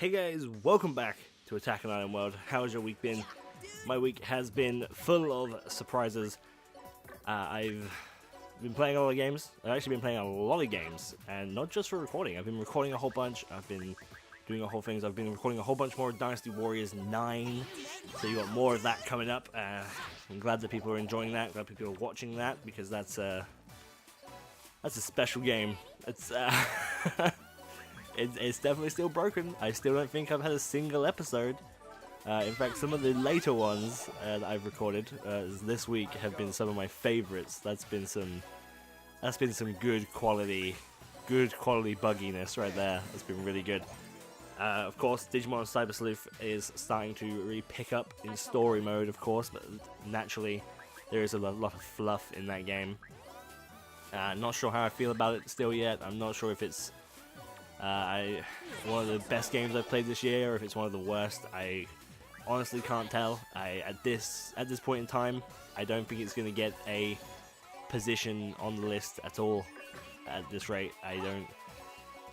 Hey guys, welcome back to Attack on Iron World. How's your week been? My week has been full of surprises. I've been playing a lot of games. I've actually been playing a lot of games, and not just for recording. I've been recording a whole bunch. I've been doing a whole things. I've been recording a whole bunch more Dynasty Warriors 9, so you got more of that coming up. I'm glad that people are enjoying that. Glad people are watching that, because that's a special game. It's It's definitely still broken. I still don't think I've had a single episode. In fact, some of the later ones that I've recorded this week have been some of my favorites. That's been some good quality bugginess right there. That's been really good. Of course, Digimon Cyber Sleuth is starting to really pick up in story mode, of course, but naturally there is a lot of fluff in that game. Not sure how I feel about it still yet. I'm not sure if it's one of the best games I've played this year, or if it's one of the worst. I honestly can't tell. At this point in time, I don't think it's going to get a position on the list at all. At this rate, I don't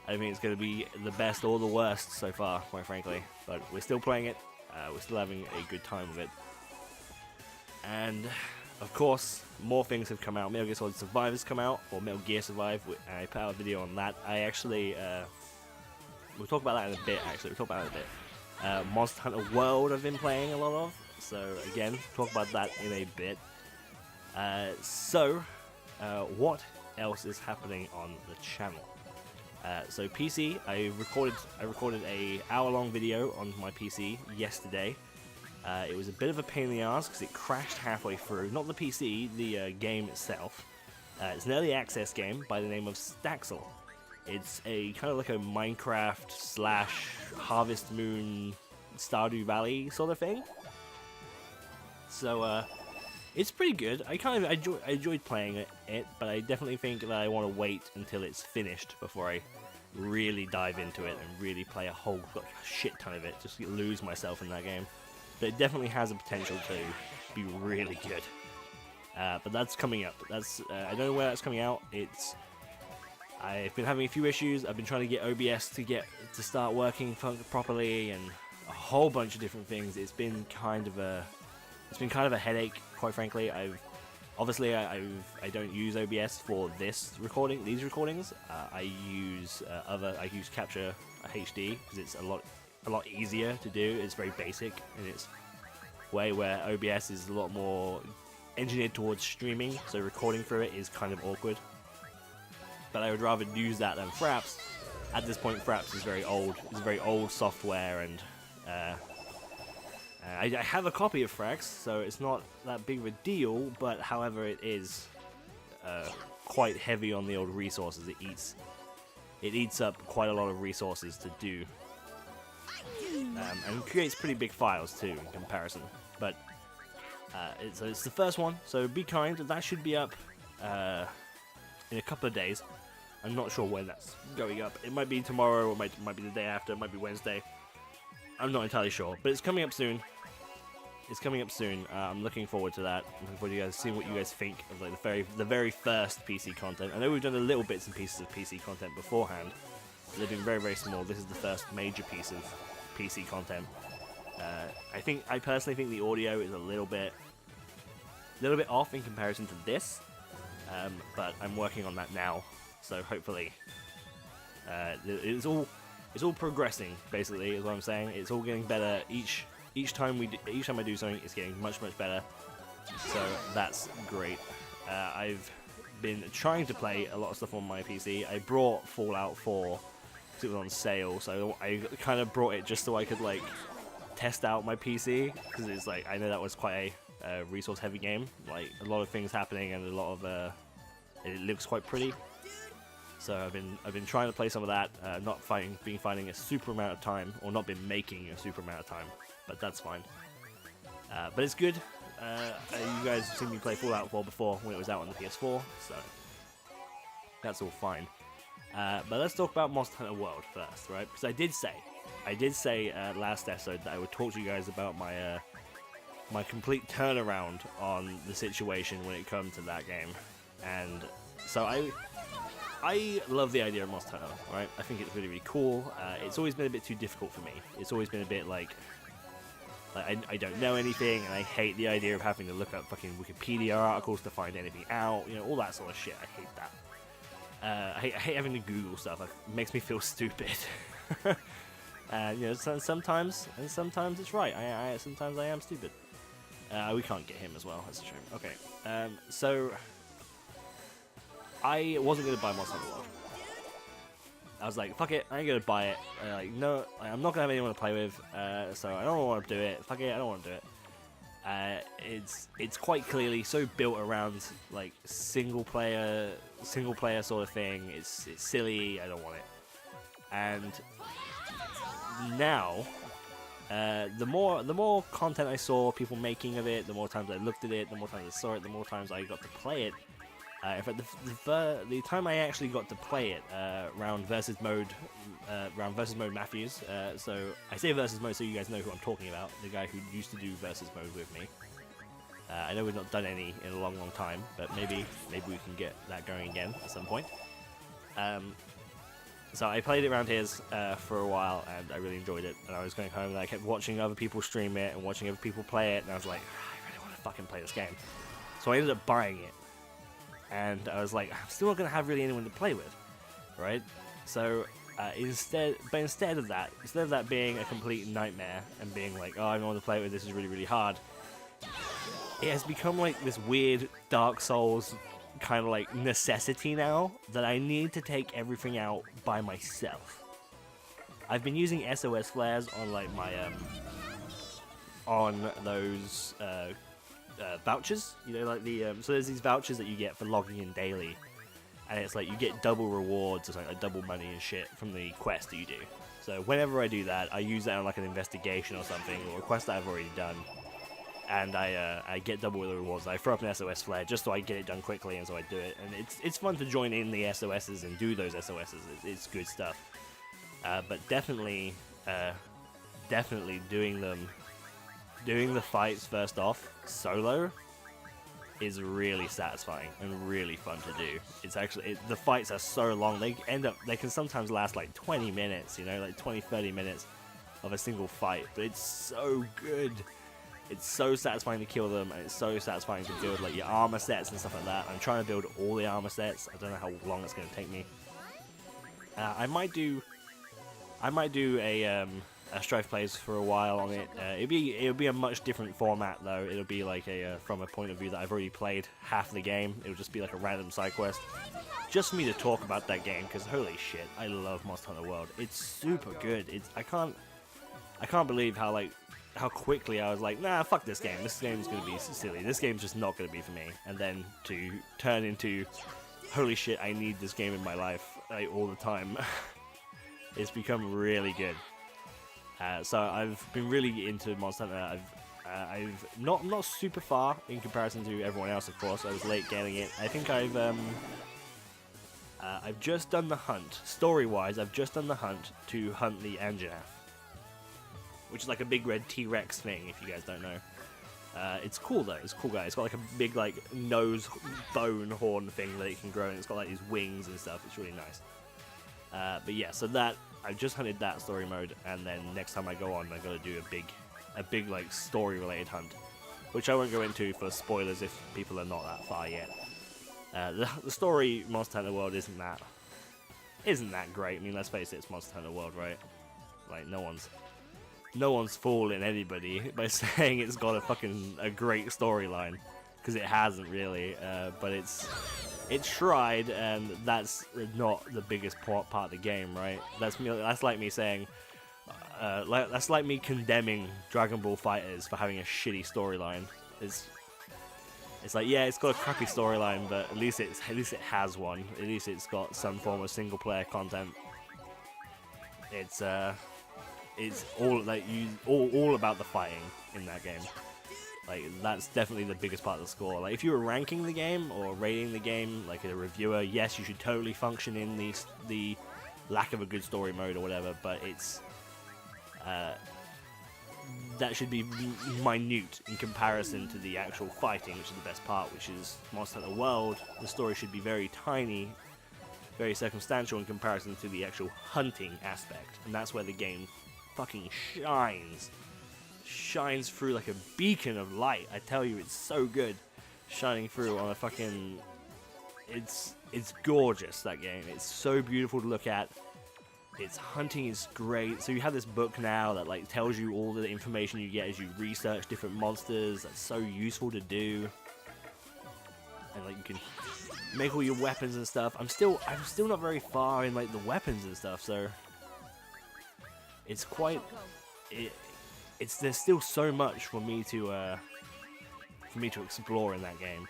think it's going to be the best or the worst so far, quite frankly. But we're still playing it. We're still having a good time with it. And of course, more things have come out. Metal Gear Solid Survive has come out, or Metal Gear Survive. I put out a video on that. I actually, we'll talk about that in a bit. Monster Hunter World I've been playing a lot of. So again, talk about that in a bit. What else is happening on the channel? So PC, I recorded a hour-long video on my PC yesterday. It was a bit of a pain in the ass because it crashed halfway through. Not the PC, the game itself. It's an early access game by the name of Staxel. It's a kind of like a Minecraft / Harvest Moon, Stardew Valley sort of thing. So it's pretty good. I enjoyed playing it, but I definitely think that I want to wait until it's finished before I really dive into it and really play a shit ton of it. Just lose myself in that game. But it definitely has a potential to be really good. But that's coming up. I don't know where that's coming out. I've been having a few issues. I've been trying to get OBS to start working properly, and a whole bunch of different things. It's been kind of a headache, quite frankly. I don't use OBS for these recordings. I use Capture HD because it's a lot easier to do. It's very basic, and it's where OBS is a lot more engineered towards streaming, so recording through it is kind of awkward. But I would rather use that than Fraps. At this point, Fraps is very old. It's very old software, and I have a copy of Fraps, so it's not that big of a deal. But however, it is quite heavy on the old resources. It eats up quite a lot of resources to do. And creates pretty big files too in comparison. But it's the first one, so be kind. That should be up in a couple of days. I'm not sure when that's going up. It might be tomorrow, or it might be the day after. It might be Wednesday. I'm not entirely sure, but it's coming up soon. I'm looking forward to that. I'm looking forward to you guys seeing what you guys think of like the very first PC content. I know we've done a little bits and pieces of PC content beforehand. But they've been very, very small. This is the first major piece of PC content. I personally think the audio is a little bit off in comparison to this, but I'm working on that now. So hopefully, it's all progressing. Basically, is what I'm saying. It's all getting better each time I do something. It's getting much better. So that's great. I've been trying to play a lot of stuff on my PC. I brought Fallout 4. It was on sale, so I kind of brought it just so I could like test out my PC, because it's like I know that was quite a resource-heavy game, like a lot of things happening and a lot of it looks quite pretty. So I've been trying to play some of that, not finding a super amount of time, or not been making a super amount of time, but that's fine. But it's good. You guys have seen me play Fallout 4 before when it was out on the PS4, so that's all fine. But let's talk about Monster Hunter World first, right? Because I did say last episode that I would talk to you guys about my complete turnaround on the situation when it comes to that game, and so I love the idea of Monster Hunter, right? I think it's really, really cool. It's always been a bit too difficult for me. It's always been a bit like I don't know anything, and I hate the idea of having to look up fucking Wikipedia articles to find anything out. You know, all that sort of shit. I hate that. I hate having to Google stuff. It makes me feel stupid. You know, sometimes it's right. Sometimes I am stupid. We can't get him as well. That's a shame. Okay. So I wasn't gonna buy Monster Hunter World. I was like, fuck it, I ain't gonna buy it. Like, no, I'm not gonna have anyone to play with, so I don't want to do it. Fuck it, I don't want to do it. It's quite clearly so built around like single player sort of thing. It's silly. I don't want it. And now, the more content I saw people making of it, the more times I looked at it, the more times I saw it, the more times I got to play it. In fact, the time I actually got to play it, round versus mode Matthews. So I say versus mode so you guys know who I'm talking about. The guy who used to do versus mode with me. I know we've not done any in a long time, but maybe we can get that going again at some point. So I played it around his for a while, and I really enjoyed it. And I was going home, and I kept watching other people stream it and watching other people play it, and I was like, I really want to fucking play this game. So I ended up buying it. And I was like, I'm still not going to have really anyone to play with, right? So instead of that being a complete nightmare and being like, oh, I don't want to play it with, this is really, really hard, it has become like this weird Dark Souls kind of like necessity now that I need to take everything out by myself. I've been using SOS flares on like my on those vouchers, you know, like the so there's these vouchers that you get for logging in daily, and it's like you get double rewards or something, like double money and shit from the quest that you do. So whenever I do that, I use that on like an investigation or something, or a quest that I've already done, and I get double the rewards. I throw up an SOS flare just so I get it done quickly, and so I do it, and it's fun to join in the SOSs and do those SOSs. It's good stuff, but definitely doing the fights first off solo is really satisfying and really fun to do. It's actually the fights are so long, they can sometimes last like 20 minutes, you know, like 20-30 minutes of a single fight, but it's so good. It's so satisfying to kill them, and it's so satisfying to build like your armor sets and stuff like that. I'm trying to build all the armor sets. I don't know how long it's going to take me. I might do a Strife plays for a while on it. It'll be a much different format though. It'll be like from a point of view that I've already played half the game. It'll just be like a random side quest, just for me to talk about that game, because holy shit, I love Monster Hunter World. It's super good. I can't believe how quickly I was like, nah, fuck this game. This game's gonna be silly. This game's just not gonna be for me. And then to turn into, holy shit, I need this game in my life like, all the time. It's become really good. So I've been really into Monster Hunter. I've not super far in comparison to everyone else, of course. I was late getting it. I think I've just done the hunt. Story-wise, I've just done the hunt to hunt the Anjanath, which is like a big red T-Rex thing, if you guys don't know. It's cool though. It's a cool guy. It's got like a big like nose bone horn thing that it can grow, and it's got like these wings and stuff. It's really nice. But yeah, so that I just hunted that story mode, and then next time I go on, I gotta do a big like story related hunt, which I won't go into for spoilers if people are not that far yet. The story Monster Hunter World isn't that great. I mean, let's face it, it's Monster Hunter World, right? Like no one's fooling anybody by saying it's got a great storyline, because it hasn't really. But it's tried, and that's not the biggest part of the game, right? That's like me saying, that's like me condemning Dragon Ball FighterZ for having a shitty storyline. It's like, yeah, it's got a crappy storyline, but at least it has one. At least it's got some form of single player content. It's all like all about the fighting in that game. Like, that's definitely the biggest part of the score. Like, if you were ranking the game or rating the game, like a reviewer, yes, you should totally function in the lack of a good story mode or whatever, but it's that should be minute in comparison to the actual fighting, which is the best part, which is Monster Hunter World. The story should be very tiny very circumstantial in comparison to the actual hunting aspect, and that's where the game fucking shines through like a beacon of light. I tell you, it's so good, shining through on a fucking. It's gorgeous, that game. It's so beautiful to look at. Its hunting is great. So you have this book now that like tells you all the information you get as you research different monsters. That's so useful to do. And like you can make all your weapons and stuff. I'm still not very far in like the weapons and stuff, so it's quite there's still so much for me to explore in that game.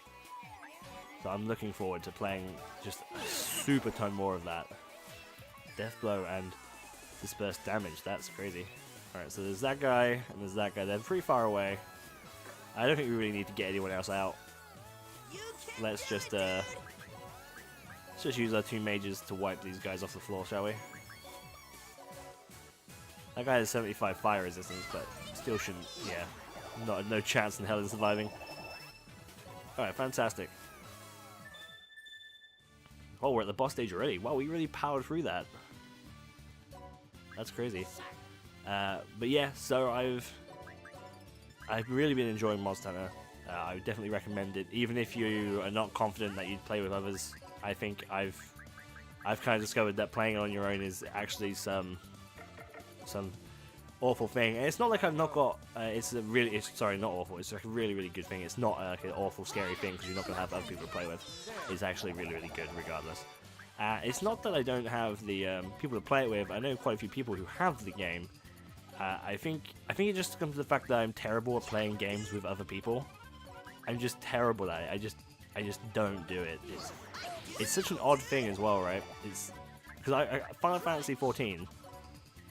So I'm looking forward to playing just a super ton more of that. Death blow and dispersed damage. That's crazy. Alright, so there's that guy and there's that guy. They're pretty far away. I don't think we really need to get anyone else out. Let's just use our 2 mages to wipe these guys off the floor, shall we? That guy has 75 fire resistance, but still shouldn't. Yeah, no chance in hell in surviving. Alright, fantastic. Oh, we're at the boss stage already. Wow, we really powered through that. That's crazy. But yeah, so I've really been enjoying Monster Hunter. I would definitely recommend it, even if you are not confident that you'd play with others. I think I've kind of discovered that playing on your own is actually some awful thing. And it's not like I've not got. Sorry, not awful. It's like a really good thing. It's not like an awful, scary thing because you're not gonna have other people to play with. It's actually really good regardless. It's not that I don't have the people to play it with. I know quite a few people who have the game. I think it just comes to the fact that I'm terrible at playing games with other people. I'm just terrible at it. I just don't do it. It's such an odd thing as well, right? It's because Final Fantasy 14.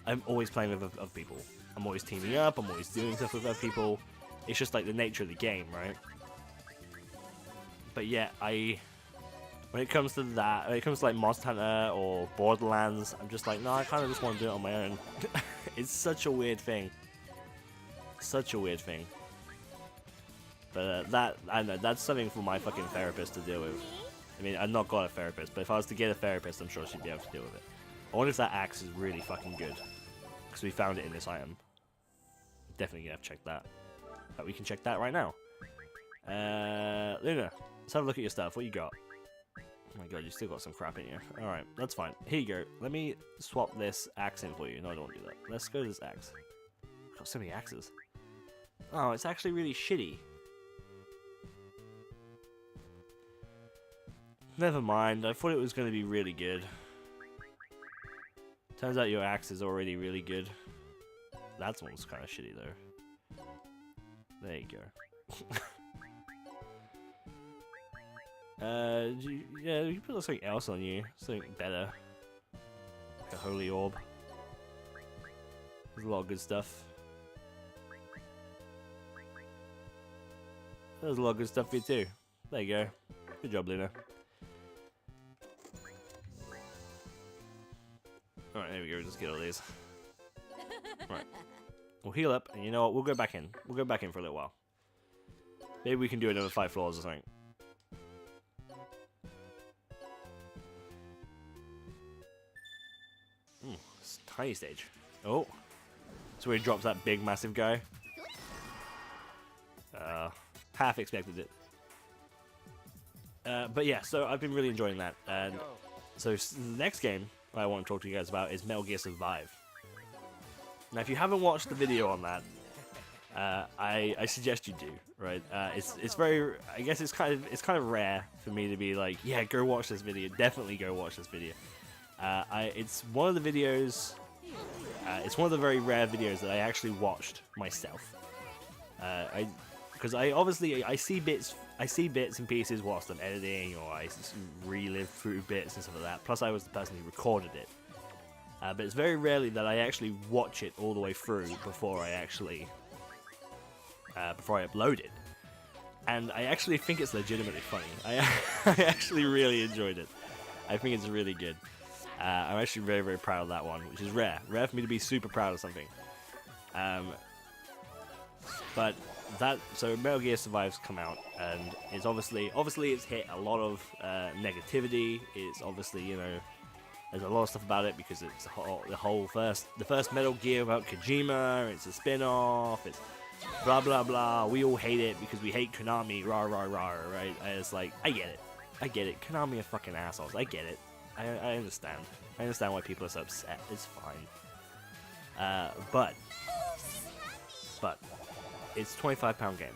I'm always playing with other people. I'm always teaming up. I'm always doing stuff with other people. It's just like the nature of the game, right? But yeah, when it comes to that, when it comes to like Monster Hunter or Borderlands, I'm just like, no, I kind of just want to do it on my own. It's such a weird thing. Such a weird thing. But I don't know, that's something for my fucking therapist to deal with. I mean, I've not got a therapist, but if I was to get a therapist, I'm sure she'd be able to deal with it. I wonder if that axe is really fucking good. Because we found it in this item. Definitely gonna have to check that. But we can check that right now. Luna, let's have a look at your stuff. What you got? Oh my god, you still got some crap in here. Alright, that's fine. Here you go. Let me swap this axe in for you. No, I don't want to do that. Let's go to this axe. I've got so many axes. Oh, it's actually really shitty. Never mind, I thought it was going to be really good. Turns out your axe is already really good. That one's kind of shitty though. There you go. Yeah, you put something else on you. Something better. Like a holy orb. There's a lot of good stuff. There's a lot of good stuff for you too. There you go. Good job, Luna. Alright, there we go, just get all these. Right. We'll heal up, and you know what, we'll go back in. We'll go back in for a little while. Maybe we can do another 5 floors or something. It's a tiny stage. Oh. So he drops that big, massive guy. Half expected it. But yeah, so I've been really enjoying that. And so the next game I want to talk to you guys about is Metal Gear Survive. Now, if you haven't watched the video on that, I suggest you do. Right? It's very. I guess it's kind of rare for me to be like, yeah, go watch this video. Definitely go watch this video. It's one of the videos. It's one of the very rare videos that I actually watched myself. Because I see bits and pieces whilst I'm editing, or I relive through bits and stuff like that. Plus, I was the person who recorded it. But it's very rarely that I actually watch it all the way through before I actually upload it. And I actually think it's legitimately funny. I actually really enjoyed it. I think it's really good. I'm actually very, very proud of that one, which is rare. Rare for me to be super proud of something. But so Metal Gear Survive's come out, and it's obviously it's hit a lot of negativity. It's obviously, you know, there's a lot of stuff about it because it's the first Metal Gear about Kojima. It's a spin-off. It's blah blah blah. We all hate it because we hate Konami. Rah rah rah. Right? And it's like, I get it. Konami are fucking assholes. I get it. I understand. I understand why people are so upset. It's fine. But it's a £25 game,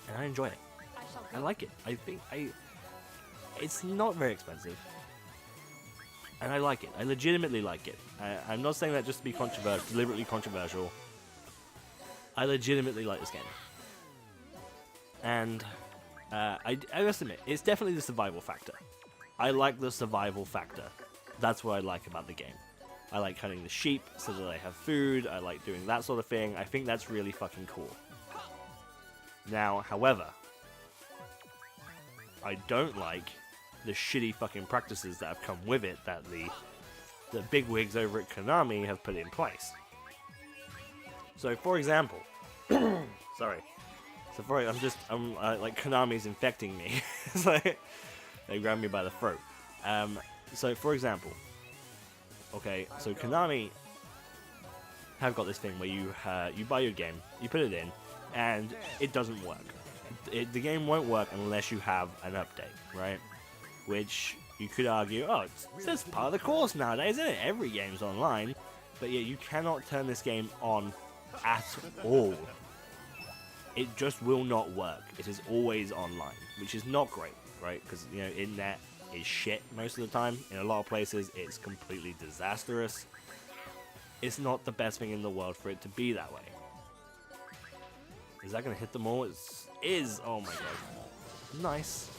and I enjoy it. I like it. I think it's not very expensive, and I like it. I legitimately like it. I'm not saying that just to be deliberately controversial. I legitimately like this game, and I must admit, it's definitely the survival factor. I like the survival factor. That's what I like about the game. I like hunting the sheep so that they have food. I like doing that sort of thing. I think that's really fucking cool. Now, however, I don't like the shitty fucking practices that have come with it that the bigwigs over at Konami have put in place. So, for example, sorry. Like Konami's infecting me. It's like they grabbed me by the throat. So, for example, okay, so Konami have got this thing where you buy your game, you put it in, and it doesn't work. The game won't work unless you have an update, right? Which you could argue, oh, it's part of the course nowadays, isn't it? Every game's online, but yeah, you cannot turn this game on at all. It just will not work. It is always online, which is not great, right? Because, you know, internet is shit most of the time. In a lot of places, it's completely disastrous. It's not the best thing in the world for it to be that way. Is that going to hit them all? It is. Oh my god. Nice.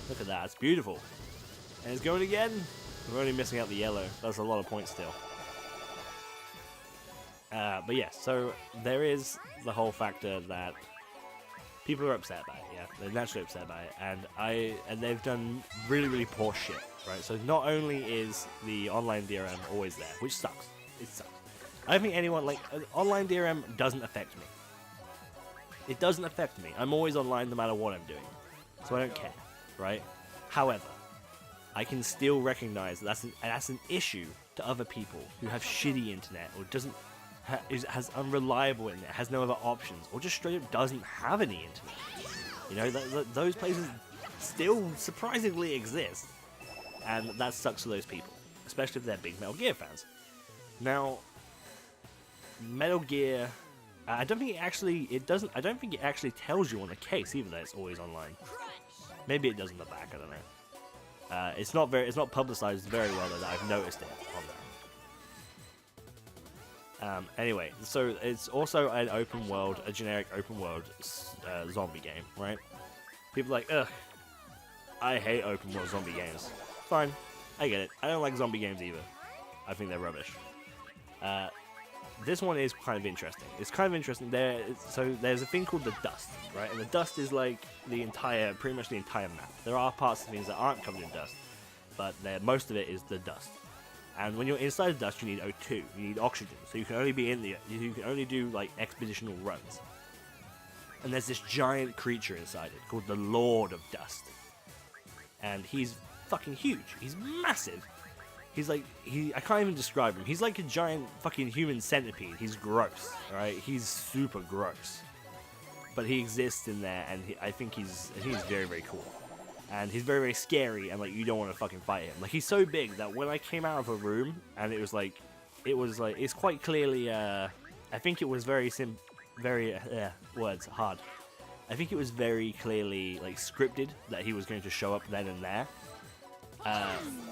Look at that. It's beautiful. And it's going again. We're only missing out the yellow. That's a lot of points still. But yeah, so there is the whole factor that people are upset about it, yeah. They're naturally upset about it, and they've done really, really poor shit, right? So not only is the online DRM always there, which sucks. It sucks. I don't think anyone, like, online DRM doesn't affect me. It doesn't affect me. I'm always online no matter what I'm doing. So I don't care, right? However, I can still recognize that that's an issue to other people who have shitty internet or has unreliable internet, has no other options, or just straight up doesn't have any internet. You know, those places still surprisingly exist, and that sucks for those people, especially if they're big Metal Gear fans. Now, Metal Gear, I don't think it actually tells you on the case either that it's always online. Maybe it does in the back, I don't know. It's not publicized very well though that I've noticed it on there. Anyway, so it's also an a generic open world zombie game, right? People are like, ugh, I hate open world zombie games. Fine, I get it. I don't like zombie games either. I think they're rubbish. This one is kind of interesting. It's kind of interesting. So there's a thing called the dust, right? And the dust is like pretty much the entire map. There are parts of things that aren't covered in dust, but most of it is the dust. And when you're inside the dust, you need O2. You need oxygen, so you can only you can only do like expeditional runs. And there's this giant creature inside it called the Lord of Dust, and he's fucking huge. He's massive. He's like, I can't even describe him. He's like a giant fucking human centipede. He's gross, alright? He's super gross. But he exists in there, and I think he's very, very cool. And he's very, very scary, and like, you don't want to fucking fight him. Like, he's so big that when I came out of a room, and it's quite clearly, I think it was hard. I think it was very clearly, like, scripted that he was going to show up then and there.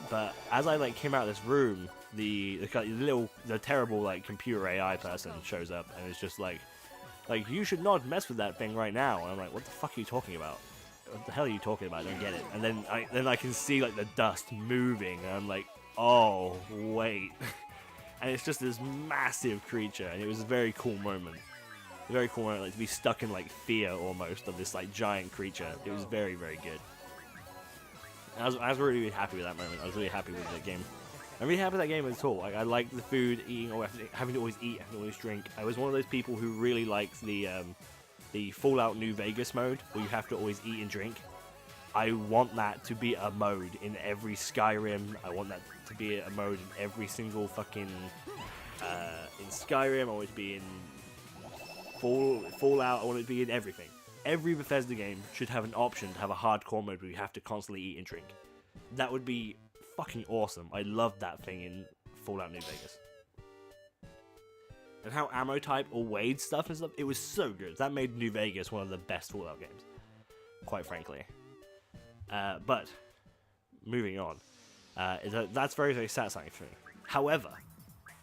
But as I like came out of this room, the terrible like computer AI person shows up and is just like you should not mess with that thing right now. And I'm like, what the fuck are you talking about? What the hell are you talking about? I don't get it. And then I can see like the dust moving, and I'm like, oh wait, and it's just this massive creature, and it was a very cool moment. A very cool moment, like to be stuck in like fear almost of this like giant creature. It was very, very good. I was really, really happy with that moment. I was really happy with the game. I'm really happy with that game at all. Like, I like the food, eating, or having to always eat, having to always drink. I was one of those people who really liked the Fallout New Vegas mode, where you have to always eat and drink. I want that to be a mode in every Skyrim. I want that to be a mode in every single fucking in Skyrim. I want it to be in Fallout. I want it to be in everything. Every Bethesda game should have an option to have a hardcore mode where you have to constantly eat and drink. That would be fucking awesome. I loved that thing in Fallout New Vegas. And how ammo type or weighed stuff and stuff, it was so good. That made New Vegas one of the best Fallout games, quite frankly. But, moving on, that's very, very satisfying for me. However,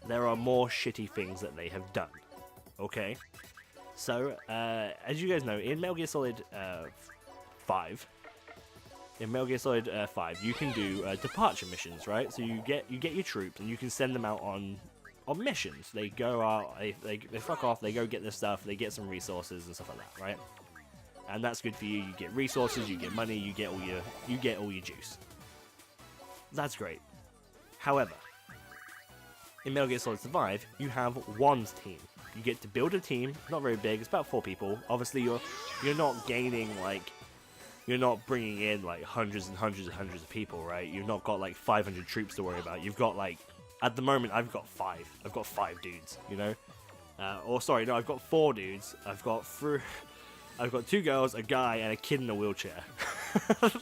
there are more shitty things that they have done, okay? So, as you guys know, in Metal Gear Solid 5, you can do departure missions, right? So you get your troops and you can send them out on missions. They go out, they fuck off, they go get their stuff, they get some resources and stuff like that, right? And that's good for you. You get resources, you get money, you get all your juice. That's great. However, in Metal Gear Solid Survive, you have one team. You get to build a team, not very big, it's about 4 people. Obviously, you're not gaining, like, you're not bringing in, like, hundreds and hundreds and hundreds of people, right? You've not got, like, 500 troops to worry about. You've got, like, at the moment, I've got 5. I've got 5 dudes, you know? Or, sorry, no, I've got 4 dudes. I've got 2 girls, a guy, and a kid in a wheelchair.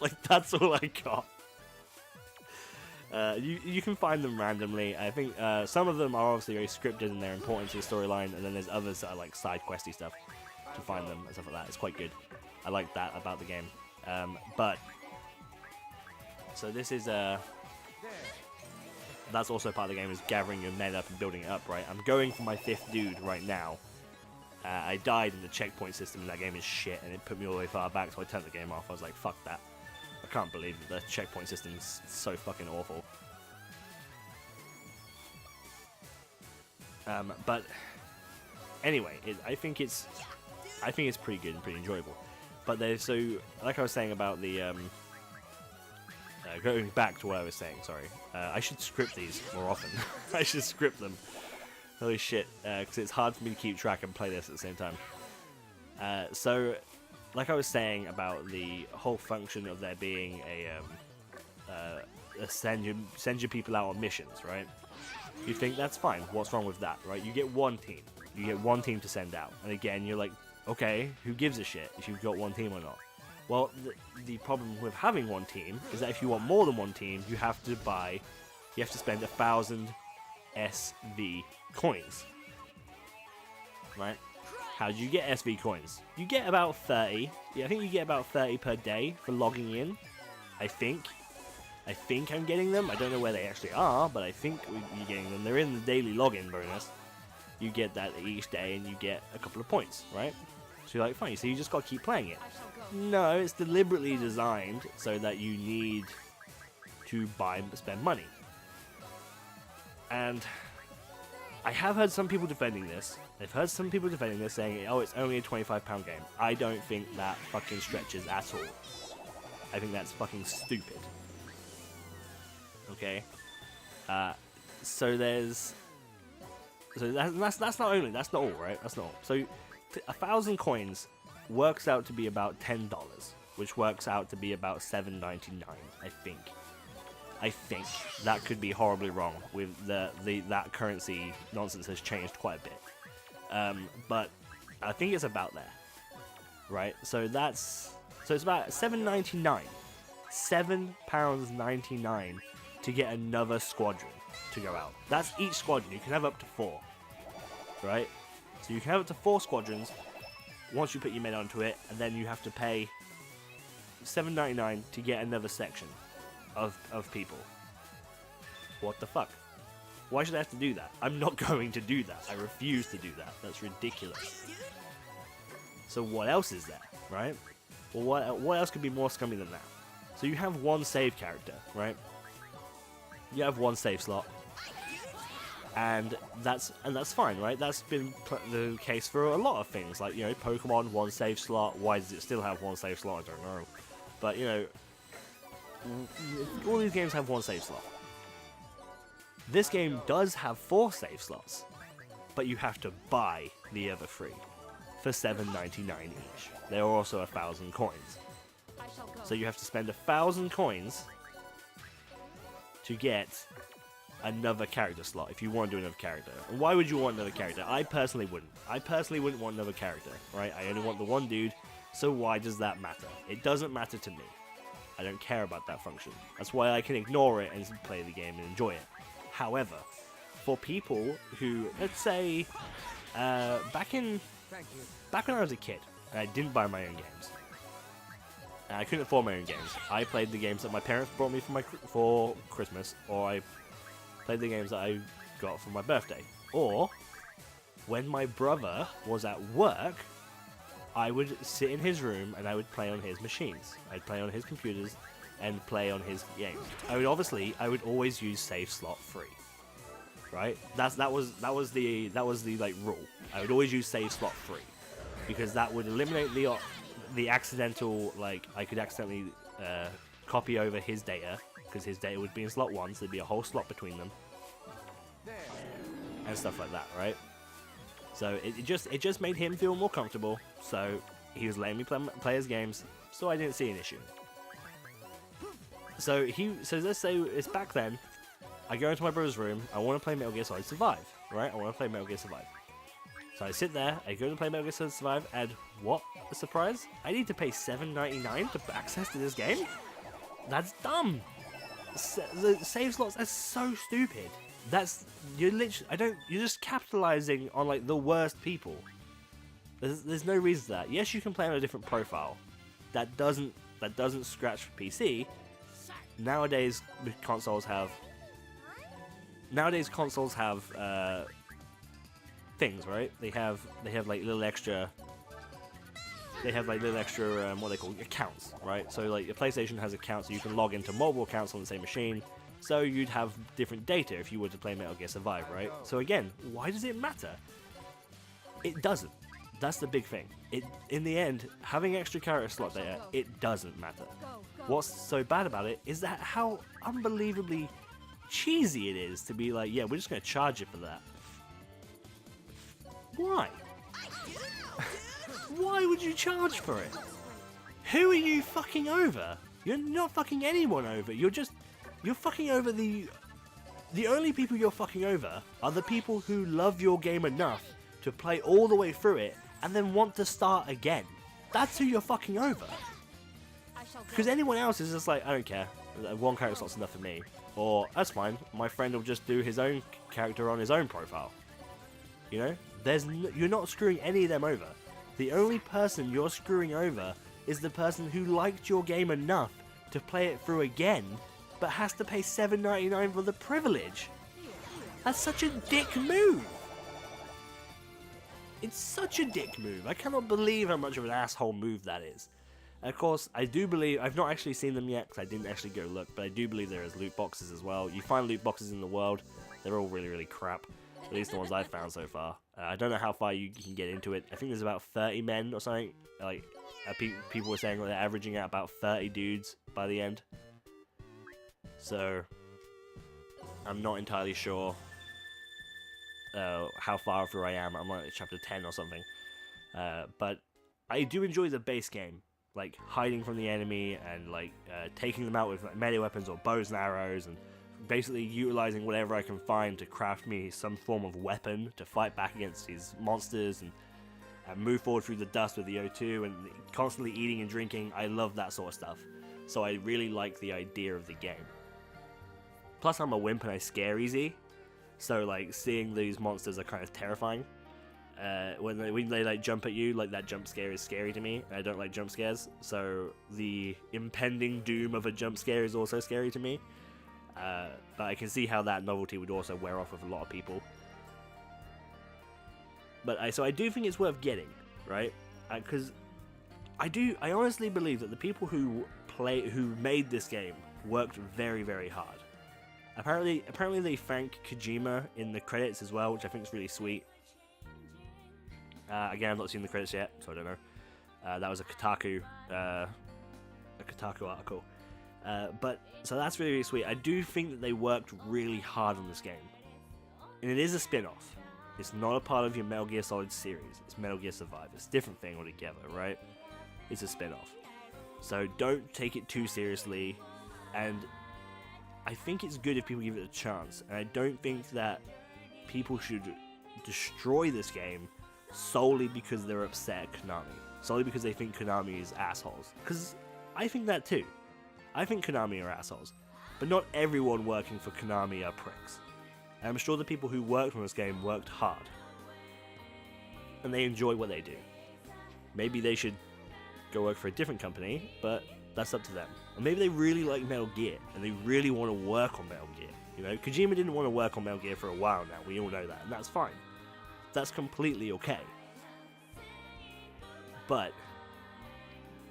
Like, that's all I got. You can find them randomly. I think some of them are obviously very scripted and they're important to the storyline, and then there's others that are like side questy stuff to find them and stuff like that. It's quite good. I like that about the game. But so this is that's also part of the game, is gathering your men up and building it up, right? I'm going for my 5th dude right now. I died in the checkpoint system, and that game is shit, and it put me all the way far back, so I turned the game off. I was like, fuck that. I can't believe that the checkpoint system is so fucking awful. But anyway, I think it's pretty good and pretty enjoyable. But there's like I was saying about the going back to what I was saying. Sorry, I should script these more often. I should script them. Holy shit, because it's hard for me to keep track and play this at the same time. So, like I was saying about the whole function of there being a send your people out on missions, right? You think that's fine. What's wrong with that, right? You get one team. You get one team to send out. And again, you're like, okay, who gives a shit if you've got one team or not? Well, the problem with having one team is that if you want more than one team, you have to spend 1,000 SV coins, right? How do you get SV coins? You get about 30. Yeah, I think you get about 30 per day for logging in. I think I'm getting them. I don't know where they actually are, but I think you're getting them. They're in the daily login bonus. You get that each day, and you get a couple of points, right? So you're like, fine. So you just got to keep playing it. No, it's deliberately designed so that you need to spend money. And I have heard some people defending this. I've heard some people defending this, saying, oh, it's only a £25 game. I don't think that fucking stretches at all. I think that's fucking stupid. Okay? So that's not all, right? That's not all. So 1,000 coins works out to be about $10, which works out to be about $7.99, I think. I think that could be horribly wrong. With that currency nonsense has changed quite a bit, but I think it's about there, right? So it's about £7.99, £7.99 to get another squadron to go out. That's each squadron. You can have up to 4, right? So you can have up to 4 squadrons once you put your men onto it, and then you have to pay $7.99 to get another section of people. What the fuck? Why should I have to do that? I'm not going to do that. I refuse to do that. That's ridiculous. So what else is there, right? Well, what else could be more scummy than that? So you have one save character, right? You have one save slot, and that's fine, right? That's been the case for a lot of things, like, you know, Pokemon, one save slot. Why does it still have one save slot? I don't know, but you know, all these games have one save slot. This game does have 4 save slots, but you have to buy the other 3 for $7.99 each. There are also 1,000 coins. So you have to spend 1,000 coins to get another character slot if you want to do another character. And why would you want another character? I personally wouldn't. I personally wouldn't want another character, right? I only want the one dude, so why does that matter? It doesn't matter to me. I don't care about that function. That's why I can ignore it and play the game and enjoy it. However, for people who, let's say, back when I was a kid, and I didn't buy my own games, and I couldn't afford my own games, I played the games that my parents brought me for Christmas, or I played the games that I got for my birthday. Or, when my brother was at work, I would sit in his room and I would play on his machines. I'd play on his computers and play on his games. I would always use save slot 3. Right? That was the like rule. I would always use save slot 3 because that would eliminate the accidental, like I could accidentally copy over his data, because his data would be in slot 1, so there'd be a whole slot between them and stuff like that, right? So it just made him feel more comfortable, so he was letting me play his games, so I didn't see an issue. So let's say it's back then, I go into my brother's room, I want to play Metal Gear Solid Survive, right? I want to play Metal Gear Survive. So I sit there, I go to play Metal Gear Solid Survive, and what a surprise, I need to pay $7.99 to access to this game? That's dumb! The save slots are so stupid. You're just capitalizing on like the worst people. There's no reason for that. Yes, you can play on a different profile. That doesn't scratch for PC. Nowadays consoles have things, right? They have like little extra. They have like little extra what they call accounts, right? So like your PlayStation has accounts, so you can log into multiple accounts on the same machine. So you'd have different data if you were to play Metal Gear Survive, right? So again, why does it matter? It doesn't. That's the big thing. In the end, having extra character slot data, it doesn't matter. What's so bad about it is that how unbelievably cheesy it is to be like, yeah, we're just going to charge you for that. Why? Why would you charge for it? Who are you fucking over? You're not fucking anyone over. You're fucking over the only people you're fucking over are the people who love your game enough to play all the way through it and then want to start again. That's who you're fucking over. Because anyone else is just like, I don't care. One character slot's enough for me. Or, that's fine. My friend will just do his own character on his own profile. You know? You're not screwing any of them over. The only person you're screwing over is the person who liked your game enough to play it through again, but has to pay $7.99 for the privilege. That's such a dick move. It's such a dick move. I cannot believe how much of an asshole move that is. And of course, I do believe, I've not actually seen them yet because I didn't actually go look, but I do believe there is loot boxes as well. You find loot boxes in the world. They're all really, really crap. At least the ones I've found so far. I don't know how far you can get into it. I think there's about 30 men or something. Like people were saying they're averaging out about 30 dudes by the end. So I'm not entirely sure how far through I am. I'm like chapter 10 or something. But I do enjoy the base game, like hiding from the enemy and like taking them out with like, melee weapons or bows and arrows, and basically utilizing whatever I can find to craft me some form of weapon to fight back against these monsters and move forward through the dust with the O2 and constantly eating and drinking. I love that sort of stuff. So I really like the idea of the game. Plus I'm a wimp and I scare easy. So like seeing these monsters are kind of terrifying. When they like jump at you, like that jump scare is scary to me. I don't like jump scares. So the impending doom of a jump scare is also scary to me. But I can see how that novelty would also wear off with a lot of people. But so I do think it's worth getting, right? Because I honestly believe that the people who made this game worked very, very hard. Apparently they thank Kojima in the credits as well, which I think is really sweet. Again, I've not seen the credits yet, so I don't know. That was a Kotaku article. But so that's really, really sweet. I do think that they worked really hard on this game, and it is a spin-off. It's not a part of your Metal Gear Solid series. It's Metal Gear Survive. It's a different thing altogether, right? It's a spin-off. So don't take it too seriously, and I think it's good if people give it a chance, and I don't think that people should destroy this game solely because they're upset at Konami. Solely because they think Konami is assholes. Because I think that too. I think Konami are assholes. But not everyone working for Konami are pricks. And I'm sure the people who worked on this game worked hard. And they enjoy what they do. Maybe they should go work for a different company, but that's up to them. Or maybe they really like Metal Gear, and they really want to work on Metal Gear. You know, Kojima didn't want to work on Metal Gear for a while now, we all know that, and that's fine. That's completely okay. But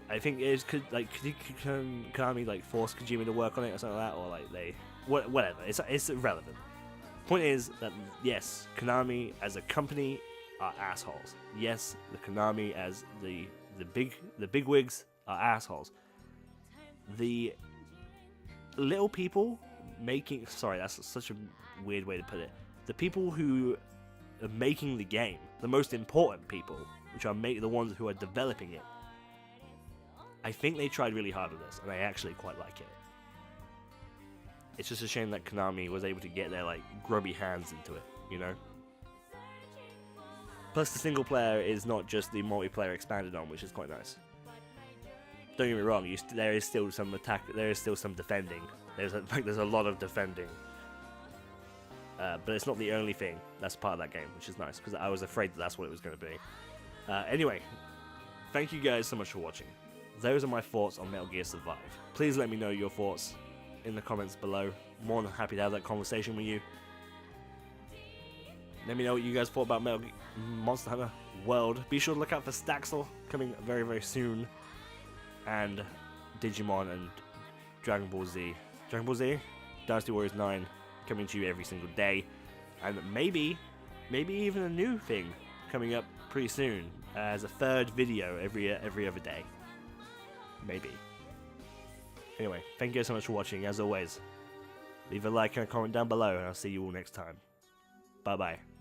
I think it is, could Konami like force Kojima to work on it or something like that, or like they, whatever, it's irrelevant. Point is that yes, Konami as a company are assholes. Yes, the Konami as the bigwigs are assholes. The little people making, sorry, that's such a weird way to put it. The people who are making the game, the most important people, which are the ones who are developing it, I think they tried really hard with this, and I actually quite like it. It's just a shame that Konami was able to get their like grubby hands into it, you know? Plus the single player is not just the multiplayer expanded on, which is quite nice. Don't get me wrong, there is still some attack, there is still some defending. There's a lot of defending. But it's not the only thing that's part of that game, which is nice, because I was afraid that that's what it was going to be. Anyway, thank you guys so much for watching. Those are my thoughts on Metal Gear Survive. Please let me know your thoughts in the comments below. More than happy to have that conversation with you. Let me know what you guys thought about Monster Hunter World. Be sure to look out for Staxel coming very, very soon. And Digimon and Dragon Ball Z. Dragon Ball Z? Dynasty Warriors 9 coming to you every single day. And maybe even a new thing coming up pretty soon as a third video every other day. Maybe. Anyway, thank you guys so much for watching. As always, leave a like and a comment down below, and I'll see you all next time. Bye bye.